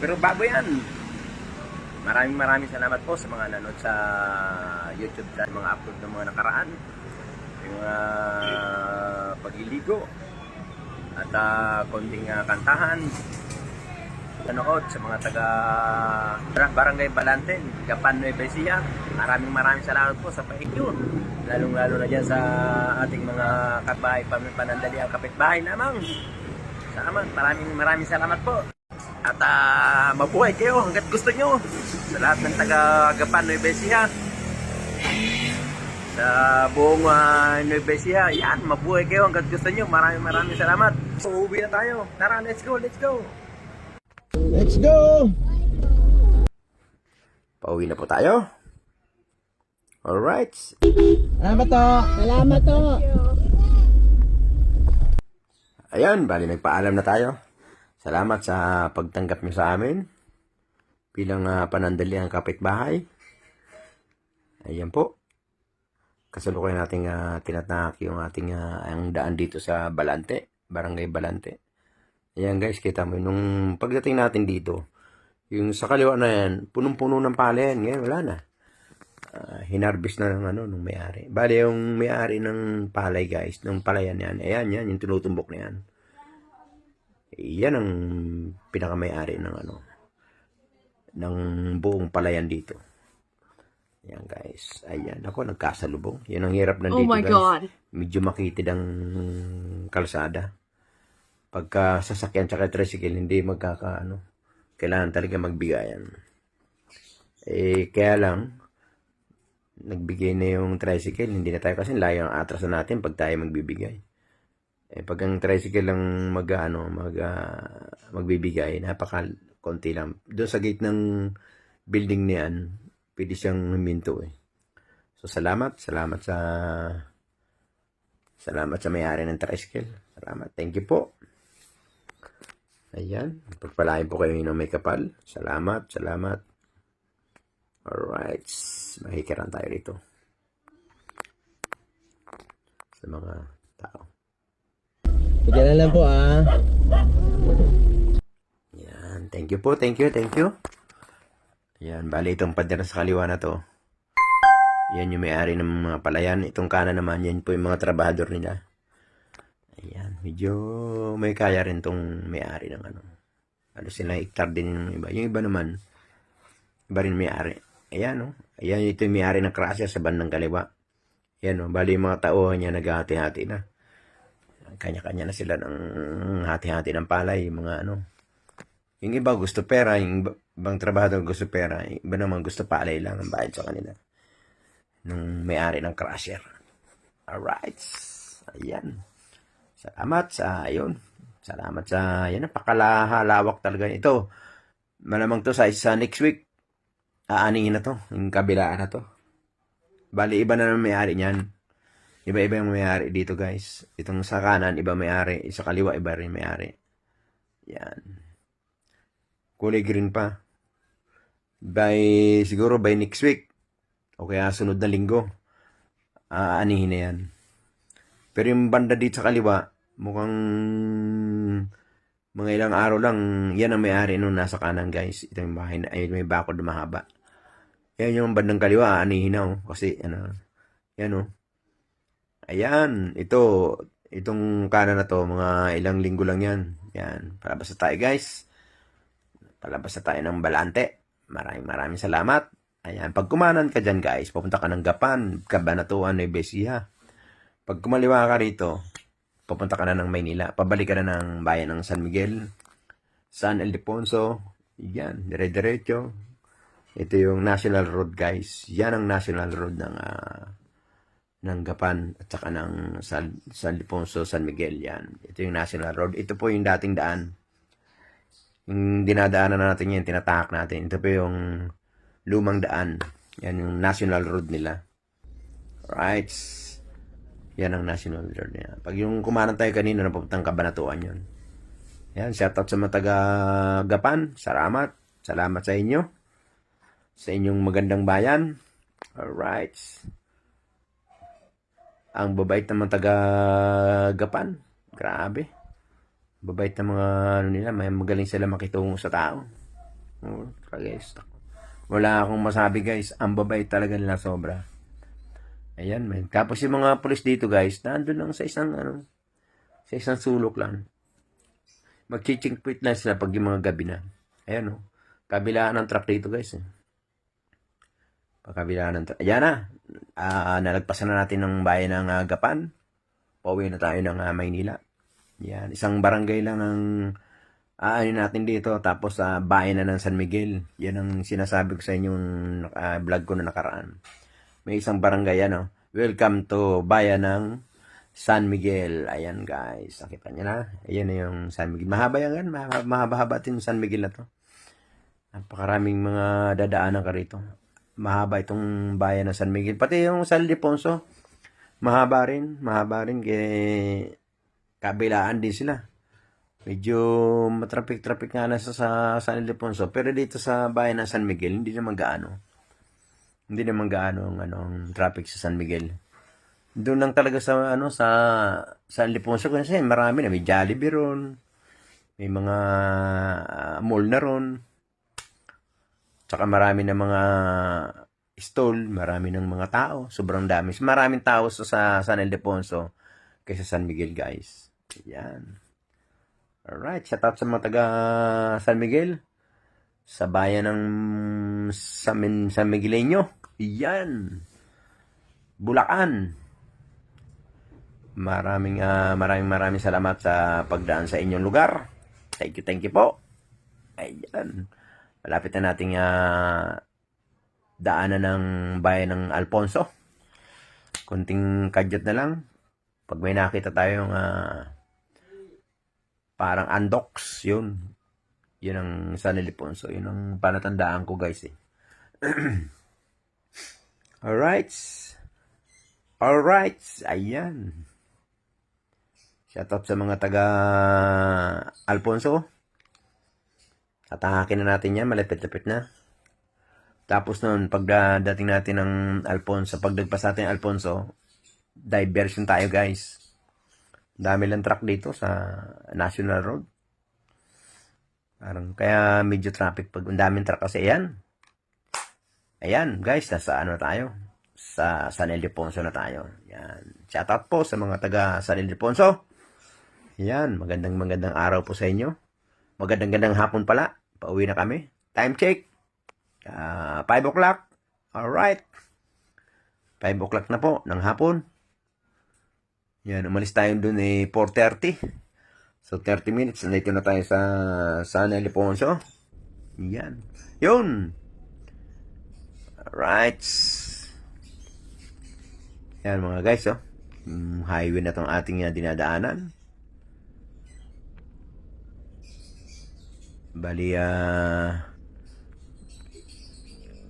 Pero bago yan, maraming salamat po sa mga nanood sa YouTube at mga upload ng mga nakaraan. Yung pagliligo at konting kantahan. Nanood sa mga taga Barangay Balanten, Gapan, Nueva Ecija. Maraming salamat po sa pahinyo. Lalong-lalo na dyan sa ating mga kabahay, panandali ang kapitbahay namang. Salamat, maraming salamat po. At mabuhay kayo hanggat gusto nyo. Sa lahat ng taga Gapan, Nueva Ecija. Sa buong Nueva Ecija, yan, mabuhay kayo hanggat gusto nyo. Maraming salamat. So, uuwi na tayo. Tara, let's go. Let's go! Pauwi na po tayo. Alright. Salamat to! Salamat to. Ayan, bali nagpaalam na tayo. Salamat sa pagtanggap niyo sa amin bilang panandaliang kapitbahay. Ayan po. Kasalukuyan nating tinatak yung ating ang daan dito sa Balante, Barangay Balante. Ayan guys, kita mo nung pagdating natin dito, yung sa kaliwa na yan, punong-puno ng pala yan. Ngayon wala na. Hinarbis na ng nung may-ari. Bali yung may-ari ng palay guys, ng palayan yan. Ayan yan, yung tinutumbok na yan. Yan ang pinakamay-ari ng ng buong palayan dito. Ayan guys. Ayan. Ako, nagkasalubong. Yan ang hirap na dito Oh my guys. God. Medyo makitid ang kalsada. Pagka sasakyan tsaka tricycle, hindi kailangan talaga magbigayan. Kaya lang, nagbigay na yung tricycle, hindi na tayo kasi layo ang atras na natin pag tayo magbibigay. Pag ang tricycle lang magbibigay, konti lang. Doon sa gate ng building niyan, pwede siyang huminto So salamat sa may-ari ng tricycle. Salamat. Thank you po. Ayan. Pagpalain po kayo ng may kapal. Salamat. Alright. Makikiran tayo dito. Sa mga tao. Bigyan na lang po Ayan. Thank you po. Thank you. Ayan. Bali itong pader sa kaliwa na to. Yan yung may-ari ng mga palayan. Itong kanan naman, yan po yung mga trabahador nila. Ayan, medyo may kaya rin tong may-ari ng sila hektar din yung iba. Yung iba naman, iba rin may-ari. Ayan, Ayan, ito yung may-ari ng crusher sa bandang kaliwa. Ayan, bali yung mga tauhan niya naghahati-hati na. Kanya-kanya na sila ng hati-hati ng palay. Yung mga yung iba gusto pera, yung ibang trabahador gusto pera. Yung iba naman gusto palay lang ang bayad sa kanila. Nung may-ari ng crusher. Alright. Ayan. Salamat sa napakalalawak talaga ito. Malamang to sa next week. Aanihin na to. Yung kabilaan na to. Bali, iba na naman may-ari niyan. Iba-iba yung may-ari dito guys. Itong sa kanan, iba may-ari. Sa kaliwa, iba rin may-ari. Yan. Kulay green pa. Siguro by next week. O kaya sunod na linggo. Aanihin na yan. Pero yung banda dito sa kaliwa, mukhang mga ilang araw lang, yan ang may-ari nung nasa kanan guys. Ito yung bahay na, ay may bakod na mahaba. Yan yung bandang kaliwa, aanihin na kasi yan Ayan, itong kanan na to, mga ilang linggo lang yan. Yan, palabas na tayo guys. Palabas na tayo ng Balante. Maraming salamat. Ayan, pag kumanan ka dyan guys, pupunta ka ng Gapan, Cabanatuan, Nueva Ecija. Pag kumaliwa ka rito, pupunta ka na ng Maynila. Pabalik ka na ng bayan ng San Miguel, San Ildefonso. Yan, dire-diretso. Ito yung National Road guys. Yan ang National Road ng Gapan at saka ng San Ildefonso, San Miguel. Yan. Ito yung National Road. Ito po yung dating daan. Yung dinadaanan na natin yan, tinatahak natin. Ito po yung lumang daan. Yan yung national road nila. Right. Yan ang national road nila. Pag yung kumanan tayo kanina na papuntang Cabanatuan yun. Yan, shoutout sa mga taga Gapan. Salamat. Salamat sa inyo. Sa inyong magandang bayan. Alright. Ang babait ng mga taga Gapan. Grabe. Babait ng mga ano nila. May magaling sila makitungo sa tao. Guys. Wala akong masabi guys. Ang babait talaga nila sobra. Ayan man. Tapos yung mga pulis dito guys. Nandun lang sa isang sa isang sulok lang. Magchichingpit lang sila pag yung mga gabi na. Ayan o. Kabilaan ng truck dito guys. Pagkabilaan ng truck. Ayan na. Nalagpasan na natin ng bayan ng Gapan. Pauwi na tayo ng Maynila. Yan. Isang barangay lang ang aanin natin dito. Tapos bayan na ng San Miguel. Yan ang sinasabi ko sa inyong vlog ko na nakaraan. May isang barangay yan. Welcome to bayan ng San Miguel. Ayan guys. Nakita nyo na. Ayan na yung San Miguel. Mahaba yan. Mahaba-haba din yung San Miguel na to. Napakaraming mga dadaanan ka rito. Mahaba itong bayan ng San Miguel. Pati yung San Ildefonso. Mahaba rin. Mahaba rin. Kabilaan din sila. Medyo matraffic-traffic nga na sa San Ildefonso. Pero dito sa bayan ng San Miguel, hindi naman gaano. Hindi naman gaano ang traffic sa San Miguel. Doon lang talaga sa San Ildefonso kasi marami na, may Jollibee ron, may mga mall na ron, tsaka marami na mga stall, marami ng mga tao, sobrang dami. Maraming tao sa San Ildefonso kaysa San Miguel guys. Yan. Alright, shout out sa mga taga San Miguel, sa bayan ng San Migueleño. Yan. Bulacan. Maraming salamat sa pagdaan sa inyong lugar. Thank you po. Ayan. Malapit na nating daanan ng bayan ng Alfonso. Kunting kadyot na lang. Pag may nakita tayong parang andox, yun. Yun ang San Ildefonso. Yun ang palatandaan ko guys eh. Alright. Ayan. Shoutout sa mga taga Alfonso. Tatahakin na natin yan. Malapit-lapit na. Tapos noon, pagdating natin ng Alfonso, pagdagpas natin ng Alfonso, diversion tayo guys. Dami lang truck dito sa National Road. Parang kaya medyo traffic pag ang daming truck kasi ayan. Ayan guys, nasa tayo? Sa San Ildefonso na tayo. Yan. Shoutout po sa mga taga San Ildefonso. Yan, magandang araw po sa inyo. Magandang hapon pala. Pauwi na kami. Time check. 5 o'clock. Alright. 5 o'clock na po ng hapon. Yan, umalis tayo dun 4:30. So 30 minutes. Nandito na tayo sa San Ildefonso. Yan. Yun. Alright. Yan mga guys, highway na tong ating dinadaanan. Bali,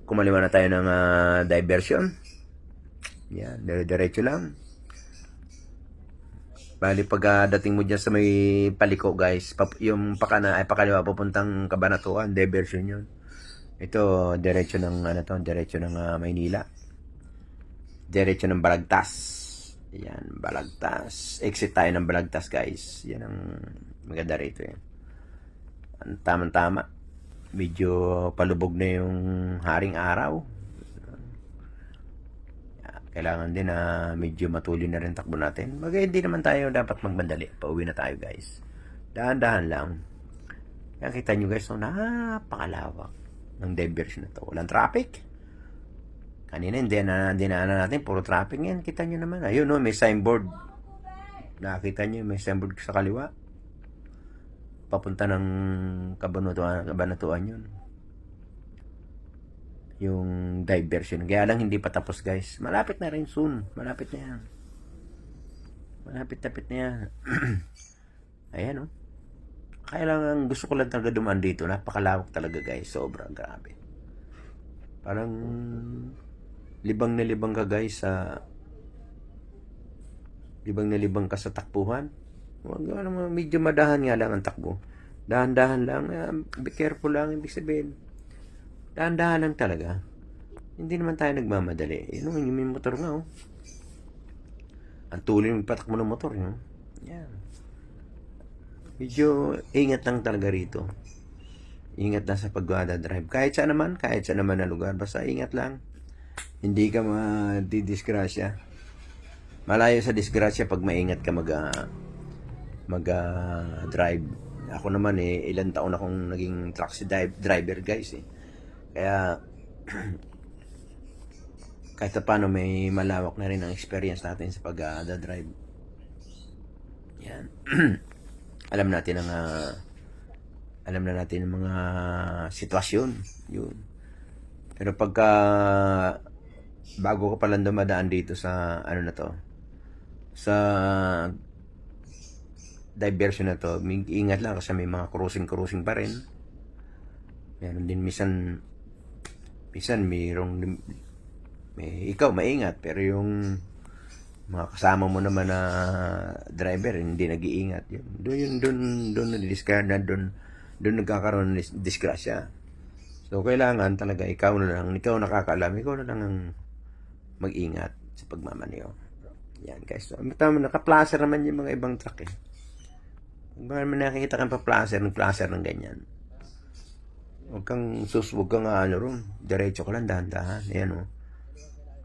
kumaliwa na tayo ng diversion. Yan, diretso lang. Bali, pag dating mo dyan sa may paliko, guys, yung pakaliwa papuntang Cabanatuan, diversion yun. Ito, diretso ng, diretso ng Maynila. Diretso ng Balagtas. Yan, Balagtas. Exit tayo ng Balagtas, guys. Yan ang maganda rito, yan. Ang tamang-tama. Medyo palubog na yung haring araw. Kailangan din na medyo matuloy na rin takbo natin. Hindi naman tayo dapat magmandali. Pauwi na tayo guys. Dahan-dahan lang. Kaya kita nyo guys, napakalawak ng diversion na to. Walang traffic. Kanina hindi na natin. Puro traffic yan. Kita nyo naman. Ayun may signboard. Nakita nyo may signboard sa kaliwa. Papunta ng Cabanatuan yun. Yung diversion. Kaya lang hindi pa tapos guys. Malapit na rin soon. Malapit na yan. Malapit-lapit na yan. Ayan Kailangan gusto ko lang talaga dumaan dito. Napakalawak talaga guys. Sobrang grabe. Parang libang na libang ka guys sa libang na libang ka sa takbuhan. Medyo madahan nga lang ang takbo. Dahan-dahan lang. Be careful lang, ibig sabihin. Dahan-dahan lang talaga. Hindi naman tayo nagmamadali. Yung may motor nga, oh. Ang tuloy ng patakbo ng motor, yun. Yan. Medyo ingat lang talaga rito. Ingat lang sa pag-drive. Kahit saan naman na lugar. Basta ingat lang. Hindi ka madidisgrasya. Malayo sa disgrasya pag maingat ka mag-drive. Ako naman ilang taon akong naging taxi driver guys Kaya kahit paano may malawak na rin ang experience natin sa pag-drive. Yan. alam na natin ang mga sitwasyon. Yun. Pero pagka bago ka palang dumadaan dito sa sa diversion na to, ingat lang kasi may mga cruising pa rin. Meron din minsan ikaw maingat pero yung mga kasama mo naman na driver hindi nag-iingat. Doon nagkakaroon ng disgrasya. So kailangan talaga ikaw nakakaalam, ikaw na lang ang mag-ingat sa pagmamaneho. Yan guys. So, naka-placer naman yung mga ibang truck Kung nakikita kang pa-placer ng ganyan. Huwag kang ron. Diretso ka lang, dahan-dahan. Ayan o.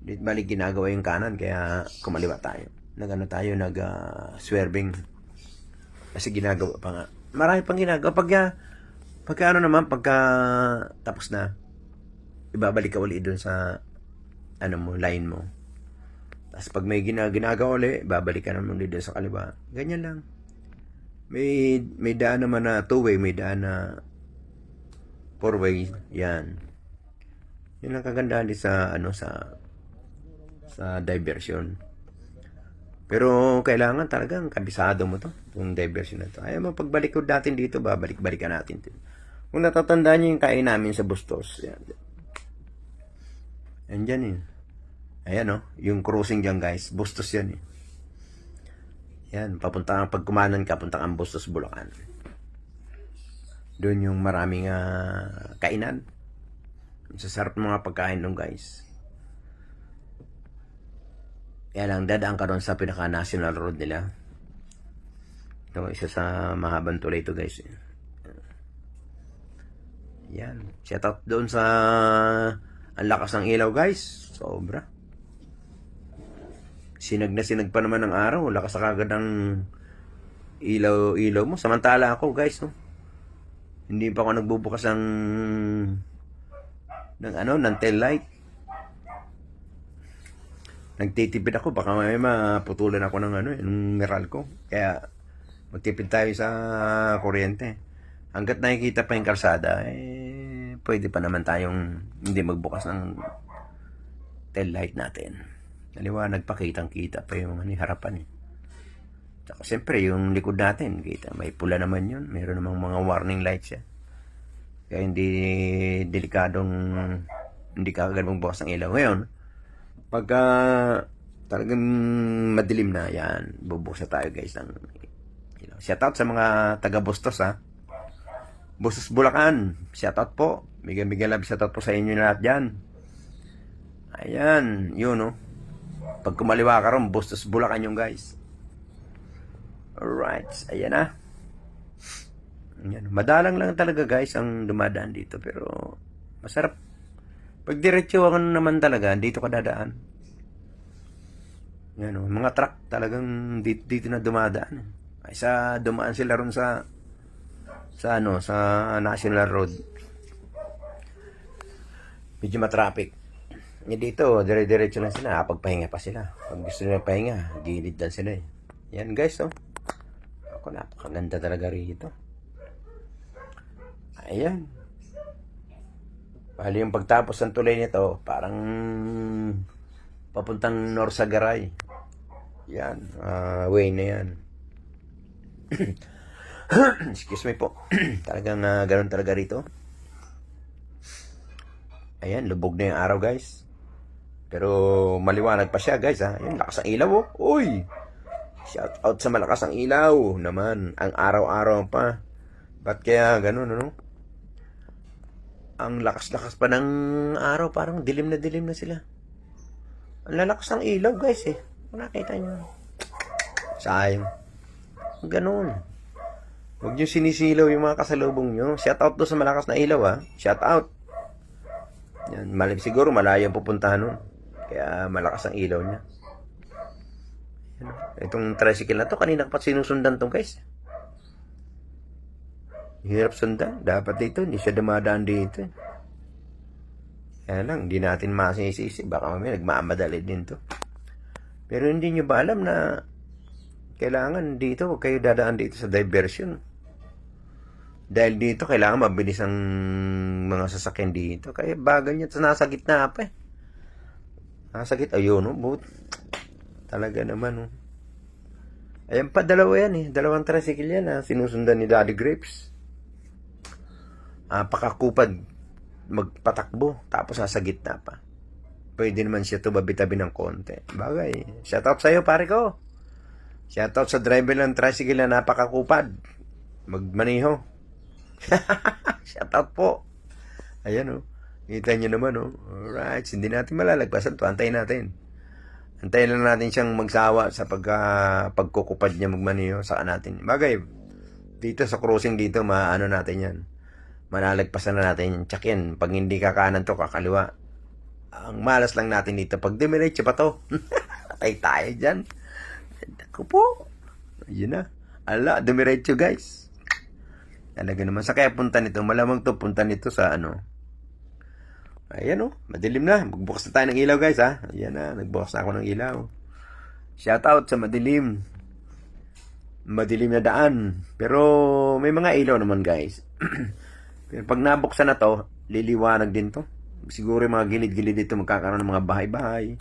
Di balik ginagawa yung kanan, kaya kumaliwa tayo. Nag-swerving. Kasi ginagawa pa nga. Marami pang ginagawa. Pagka tapos na, ibabalik ka ulit doon sa line mo. Tapos pag may ginagawa ulit, babalik ka naman ulit doon sa kaliwa. Ganyan lang. May daan naman na two-way, may daan na four-way. Yan. Yun ang kagandahan din sa diversion. Pero kailangan talagang kabisado mo to, yung diversion na to. Ayaw mo pagbalik ko natin dito, babalik-balikan natin to. Kung natatandaan niyo yung kain namin sa Bustos. Yan. Yan dyan Ayan yung cruising dyan guys. Bustos yan Yan, pag kumanan ka, punta kang Bustos, Bulacan. Doon yung maraming kainan. Sasarap mga pagkain doon guys. Kaya lang, dadaan ka doon sa pinaka-national road nila. Ito, isa sa mahabang tulay ito guys. Yan. Shout out doon sa ang lakas ng ilaw guys. Sobra. Sinag pa naman ng araw. Lakas agad ng ilaw mo. Samantala ako guys, hindi pa ako nagbubukas ng tail light. Nagtitipid ako. Baka may maputulan ako ng meral ko. Kaya magtipid tayo sa kuryente. Hanggat nakikita pa yung karsada, pwede pa naman tayong hindi magbukas ng tail light natin. Naliwanag pa, kitang-kita pa yung harapan Saka siyempre, yung likod natin, kita, may pula naman yun. Meron namang mga warning lights Kaya hindi ka agad magbukas ng ilaw. Ngayon, pagka talagang madilim na, yan, bubukas na tayo guys ng ilaw. Shoutout sa mga taga-Bustos Bustos, Bulacan. Shoutout po. Bigyan love shoutout po sa inyo lahat dyan. Ayan, yun Pag kumaliwa ka ron, Bustos, Bulacan yung guys. Alright, ayan na. Ayan. Madalang lang talaga guys ang dumadaan dito. Pero masarap. Pag diretso naman talaga, dito ka dadaan. Yan mga truck talagang dito na dumadaan. Ay dumaan sila ron sa National Road. Medyo matraffic. Dito, dire-diretso lang sila. Pagpahinga pa sila. Pag gusto nila pahinga, gilid lang sila Yan guys, Ako, napakaganda talaga rito. Ayan. Bali yung pagtapos ng tulay nito, parang papuntang Norsagaray. Yan, way na yan. Excuse me po. Talagang ganun talaga rito. Ayan, lubog na yung araw guys. Pero maliwanag pa siya guys ha. Ayan, lakas ang ilaw oh. Uy! Shout out sa malakas ang ilaw naman. Ang araw-araw pa. Ba't kaya ganun ano? Ang lakas-lakas pa ng araw. Parang dilim na sila. Ang lalakas ng ilaw guys eh. Kung nakita nyo. Sayang. Ganun. Huwag nyo sinisilaw yung mga kasalubong nyo. Shout out to sa malakas na ilaw ha. Shout out. Yan, siguro malayo ang pupuntahan nun. Kaya malakas ang ilaw niya. Yan, itong tricycle na to, kanina pa sinusundan to guys. Hirap sundan. Dapat dito, hindi siya dumadaan dito. Kaya lang, hindi natin masisisi. Baka mamaya nagmamadali din to. Pero hindi nyo ba alam na kailangan dito, huwag kayo dadaan dito sa diversion. Dahil dito, kailangan mabilis ang mga sasakyan dito. Kaya bagal niya, nasa gitna pa eh. Nasa gitna, ayun no, but talaga naman no. Ayan pa, dalawa yan eh. Dalawang tricycle yan ha. Sinusundan ni Daddy Grapes. Pakakupad magpatakbo. Tapos nasa gitna pa. Pwede naman siya tumabi-tabi ng konti. Bagay. Shoutout sa'yo pare ko. Shoutout sa driver ng tricycle na napakakupad. Magmaniho. Shoutout po. Ayan o. Kita nyo naman o. Alright. Hindi natin malalagpasan to. Antayin natin. Antayin lang natin siyang magsawa sa pagkukupad niya magmaniho. Saka natin. Bagay. Dito sa crossing dito, maano natin yan. Malalagpasan na natin yan. Tsak yan. Pag hindi kakanan to, kakaliwa. Ang malas lang natin dito. Pag dumiretso pa to. Patay tayo dyan. Ako po. Ayun na. Ala, dumiretso guys. Talaga naman. Sa kaya punta nito, malamang to punta nito sa ano. Ayan o, madilim na. Magbukas na tayo ng ilaw guys ha. Ayan na, nagbukas na ako ng ilaw. Shout out sa madilim. Madilim na daan. Pero may mga ilaw naman guys. Pero pag nabuksan na to, liliwanag din to. Siguro yung mga gilid-gilid dito magkakaroon ng mga bahay-bahay.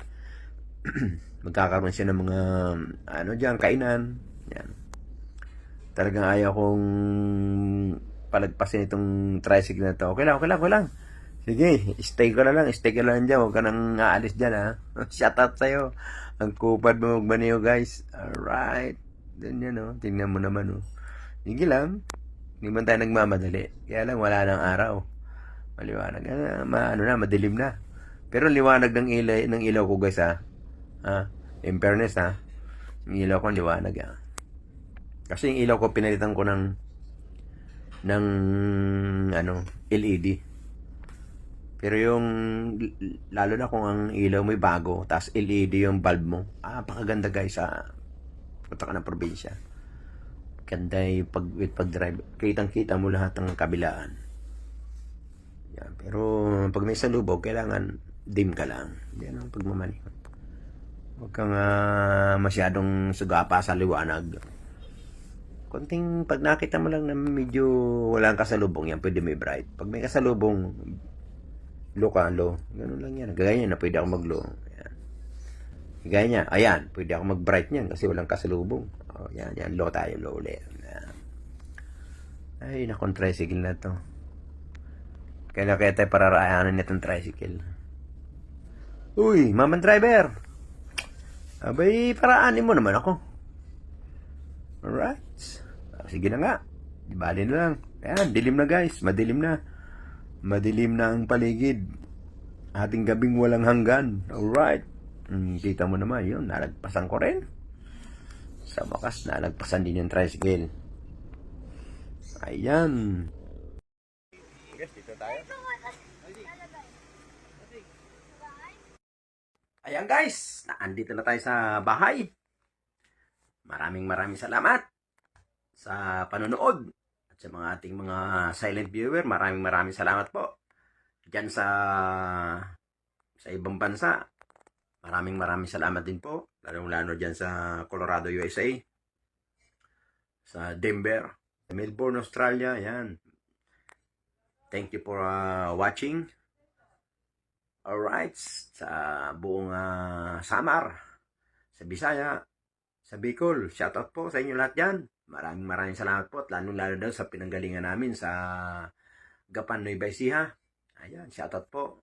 Magkakaroon siya ng mga ano dyan, kainan. Yan. Talagang ayaw kong palagpasin itong tricycle na to. Okay lang. Sige, stay ka lang dyan. Huwag ka nang aalis dyan ha. Shout out sa'yo. Ang kupad mo magmaniho guys. Alright. Doon yan o. Tingnan mo naman o. Sige lang. Hindi man tayo nagmamadali. Kaya lang wala ng araw. Maliwanag. Madilim na. Pero liwanag ng ilaw ko guys ha. In fairness ha. Yung ilaw ko liwanag ha. Kasi yung ilaw ko pinalitan ko ng LED. Pero yung lalo na kung ang ilaw mo bago, tapos LED yung bulb mo. Pakaganda guys sa punta ka ng probinsya. Ganda yung pag-drive. Kitang-kita mo lahat ng kabilaan. Yan. Pero pag may salubog, kailangan dim ka lang. Yan ang pagmamaniho. Huwag kang masyadong sugapa sa liwanag. Konting pag nakita mo lang na medyo walang kasalubong yan, pwede may bright. Pag may kasalubong, low ka, low. Ganun lang yan. Ganyan na pwede ako mag-low. Ayan. Ganyan. Ayan. Pwede ako mag-bright niyan kasi walang kasalubong. Yan. Low tayo. Low ulit. Ay, nakong tricycle na to. Kaya tayo pararaanan itong tricycle. Uy, mamang driver. Abay, paraanin mo naman ako. Alright. Sige na nga. Ibali na lang. Ayan, dilim na guys. Madilim na. Madilim na ang paligid. Ating gabing walang hanggan. Alright. Kita mo naman yun. Nalagpasan ko rin. Sa wakas, nalagpasan din yung tricycle. Ayan. Guys, dito tayo. Ayan guys. Naandito na tayo sa bahay. Maraming salamat sa panonood. Sa mga ating mga silent viewer, maraming salamat po. Diyan sa ibang bansa, maraming salamat din po. Lalo diyan sa Colorado, USA. Sa Denver, sa Melbourne, Australia, yan. Thank you for watching. Alright, sa buong Samar, sa Bisaya, sa Bicol, shoutout po sa inyo lahat yan. Maraming salamat po at lalo daw sa pinanggalingan namin sa Gapan, Nueva Ecija. Ayan, shoutout po.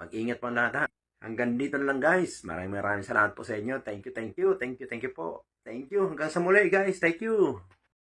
Mag-ingat po ang lahat ha. Hanggang dito na lang guys. Maraming salamat po sa inyo. Thank you po. Thank you. Hanggang sa muli guys. Thank you.